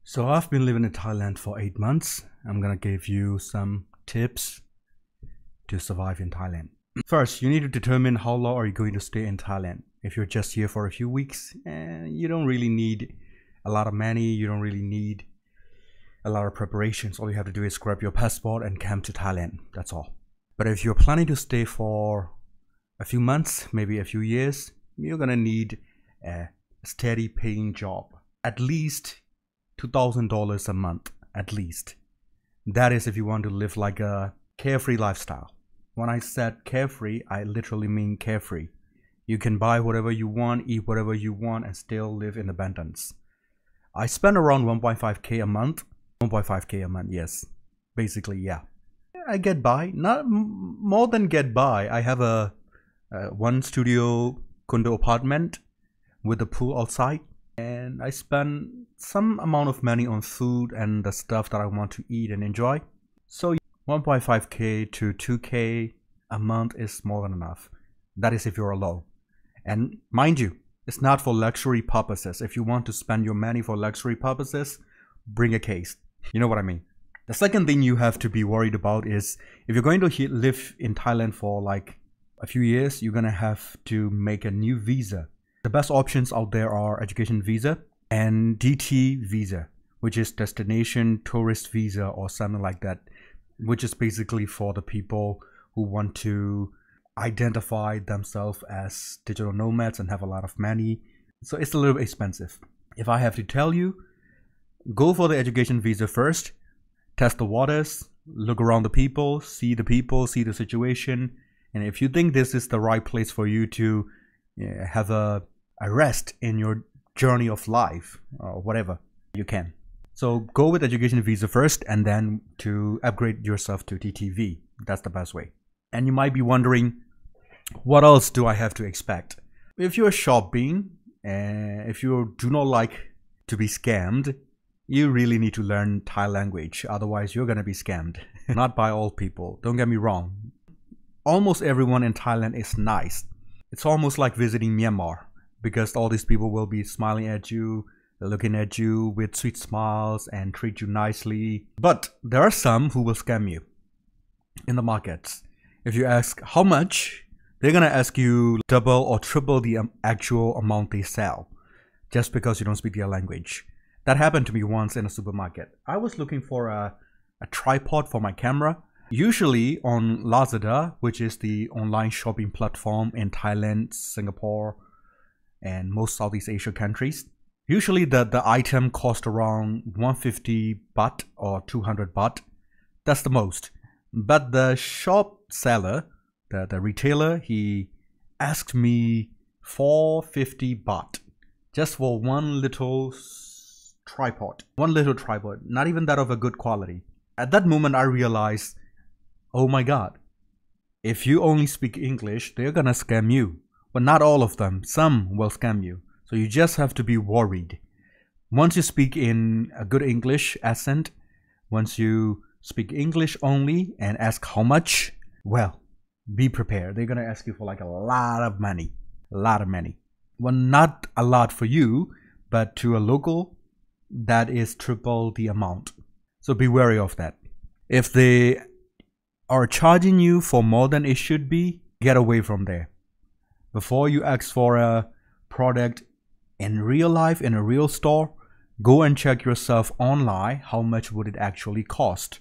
So I've been living in Thailand for 8 months. I'm gonna give you some tips to survive in Thailand. First, you need to determine how long are you going to stay in Thailand. If you're just here for a few weeks, you don't really need a lot of money, you don't really need a lot of preparations. All you have to do is grab your passport and come to Thailand. That's all. But if you're planning to stay for a few months, maybe a few years, you're gonna need a steady paying job. At least $2,000 a month, at least. That is if you want to live like a carefree lifestyle. When I said carefree, I literally mean carefree. You can buy whatever you want, eat whatever you want, and still live in abundance. I spend around 1.5k a month. 1.5k a month, yes. Basically, yeah. I get by, not more than get by. I have a one studio condo apartment with a pool outside, and I spend some amount of money on food and the stuff that I want to eat and enjoy. So 1.5k to 2k a month is more than enough. That is if you're alone. And mind you, it's not for luxury purposes. If you want to spend your money for luxury purposes, bring a case. You know what I mean? The second thing you have to be worried about is if you're going to live in Thailand for like a few years, you're gonna have to make a new visa. The best options out there are education visa and DT visa, which is destination tourist visa or something like that, which is basically for the people who want to identify themselves as digital nomads and have a lot of money. So it's a little bit expensive. If I have to tell you, go for the education visa first, test the waters, look around the people, see the situation. And if you think this is the right place for you to have a rest in your journey of life or whatever, you can. So go with education visa first and then to upgrade yourself to TTV. That's the best way. And you might be wondering, what else do I have to expect? If you're shopping and if you do not like to be scammed, you really need to learn Thai language. Otherwise, you're gonna be scammed. Not by all people. Don't get me wrong. Almost everyone in Thailand is nice. It's almost like visiting Myanmar, because all these people will be smiling at you, looking at you with sweet smiles and treat you nicely. But there are some who will scam you in the markets. If you ask how much, they're gonna ask you double or triple the actual amount they sell, just because you don't speak their language. That happened to me once in a supermarket. I was looking for a tripod for my camera. Usually on Lazada, which is the online shopping platform in Thailand, Singapore, and most Southeast Asia countries, usually the item cost around 150 baht or 200 baht. That's the most. But the shop seller, the retailer, he asked me 450 baht just for one little tripod. One little tripod, not even that of a good quality. At that moment I realized, oh my god, if you only speak English, they're gonna scam you. But not all of them, some will scam you. So you just have to be worried. Once you speak in a good English accent, once you speak English only and ask how much, well, be prepared. They're gonna ask you for like a lot of money. A lot of money. Well, not a lot for you, but to a local, that is triple the amount. So be wary of that. If they are charging you for more than it should be, get away from there. Before you ask for a product in real life, in a real store, go and check yourself online how much would it actually cost.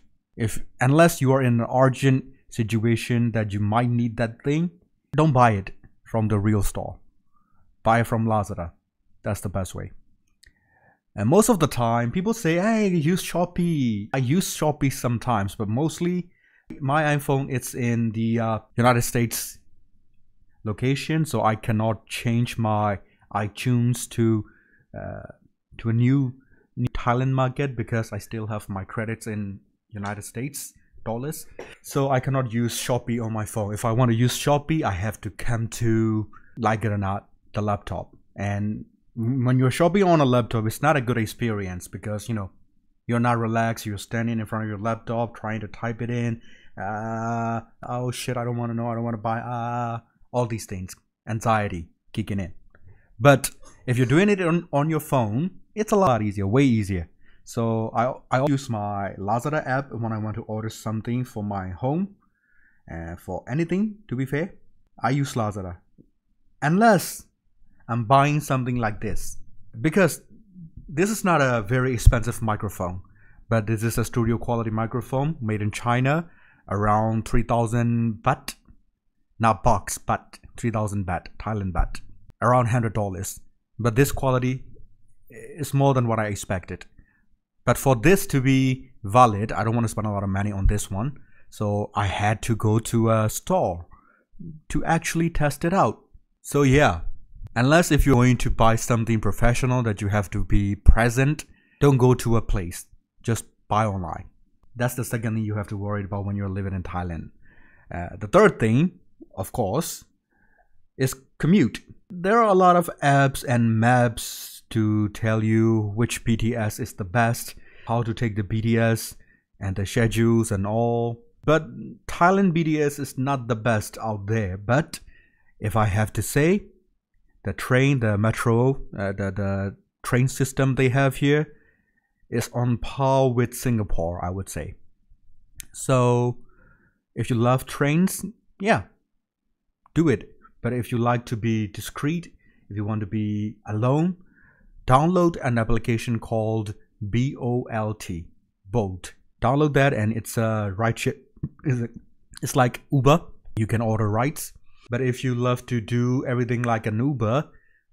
Unless you are in an urgent situation that you might need that thing, don't buy it from the real store. Buy it from Lazada. That's the best way. And most of the time, people say, hey, use Shopee. I use Shopee sometimes, but mostly my iPhone, it's in the United States location, so I cannot change my iTunes to a new Thailand market because I still have my credits in United States dollars. So I cannot use Shopee on my phone. If I want to use Shopee, I have to come to, like it or not, the laptop. And when you're shopping on a laptop, it's not a good experience because, you know, you're not relaxed. You're standing in front of your laptop trying to type it in. Oh shit, I don't want to know. I don't want to buy. All these things. Anxiety kicking in. But if you're doing it on your phone, it's a lot easier, way easier. So I use my Lazada app when I want to order something for my home and for anything. To be fair, I use Lazada unless I'm buying something like this, because this is not a very expensive microphone, but this is a studio quality microphone made in China, around 3,000 baht, not bucks, but 3,000 baht, Thailand baht, around $100. But this quality is more than what I expected. But for this to be valid, I don't want to spend a lot of money on this one. So I had to go to a store to actually test it out. So yeah, unless if you're going to buy something professional that you have to be present, don't go to a place. Just buy online. That's the second thing you have to worry about when you're living in Thailand. The third thing, of course, is commute. There are a lot of apps and maps to tell you which BTS is the best, how to take the BTS and the schedules and all. But Thailand BTS is not the best out there. But if I have to say, the train, the metro, the train system they have here is on par with Singapore, I would say. So if you love trains, yeah, do it. But if you like to be discreet, if you want to be alone, download an application called BOLT, Bolt. Download that, and it's a ride share. It's like Uber. You can order rides. But if you love to do everything like an Uber,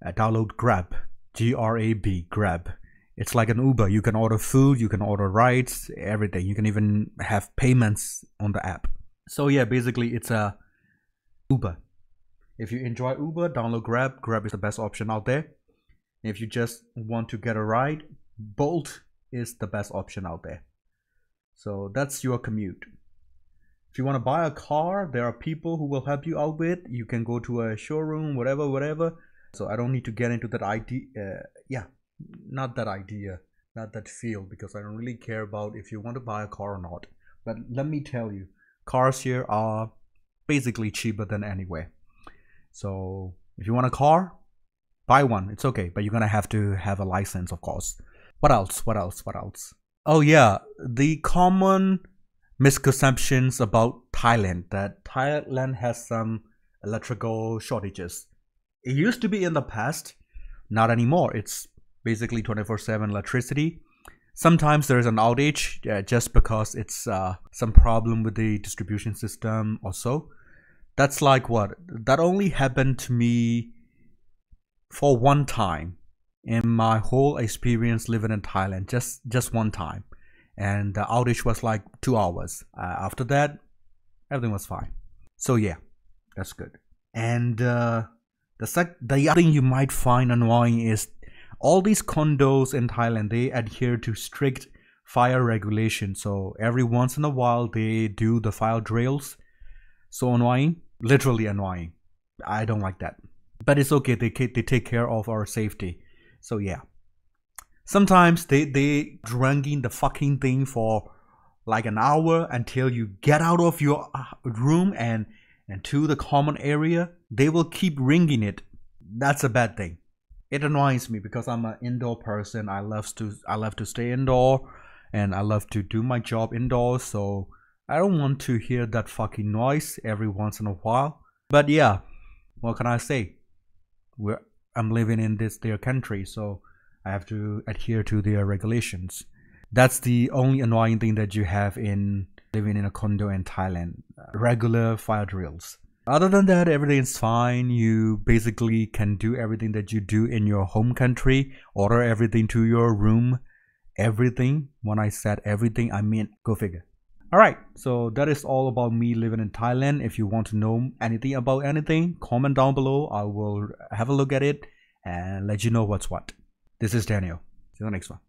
download Grab, G-R-A-B, Grab. It's like an Uber. You can order food, you can order rides, everything. You can even have payments on the app. So yeah, basically it's a Uber. If you enjoy Uber, download Grab. Grab is the best option out there. If you just want to get a ride, Bolt is the best option out there. So that's your commute. If you want to buy a car, there are people who will help you out with. You can go to a showroom, whatever. So I don't need to get into that idea. Not that field, because I don't really care about if you want to buy a car or not. But let me tell you, cars here are basically cheaper than anywhere. So if you want a car, buy one. It's okay, but you're gonna have to have a license, of course. What else? Oh yeah, the common misconceptions about Thailand, that Thailand has some electrical shortages. It used to be in the past, not anymore. It's basically 24/7 electricity. Sometimes there is an outage just because it's some problem with the distribution system or so. That's like what? That only happened to me for one time in my whole experience living in Thailand. Just one time. And the outage was like 2 hours. After that, everything was fine. So yeah, that's good. And the other thing you might find annoying is all these condos in Thailand, they adhere to strict fire regulations. So every once in a while, they do the fire drills. So annoying, literally annoying. I don't like that. But it's okay, they take care of our safety. So yeah. Sometimes they dragging the fucking thing for like an hour until you get out of your room and to the common area. They will keep ringing it. That's a bad thing. It annoys me because I'm an indoor person. I love to stay indoor, and I love to do my job indoors. So I don't want to hear that fucking noise every once in a while. But yeah, what can I say? I'm living in their country, so I have to adhere to their regulations. That's the only annoying thing that you have in living in a condo in Thailand. Regular fire drills. Other than that, everything is fine. You basically can do everything that you do in your home country. Order everything to your room. Everything. When I said everything, I mean go figure. Alright, so that is all about me living in Thailand. If you want to know anything about anything, comment down below. I will have a look at it and let you know what's what. This is Daniel. See you in the next one.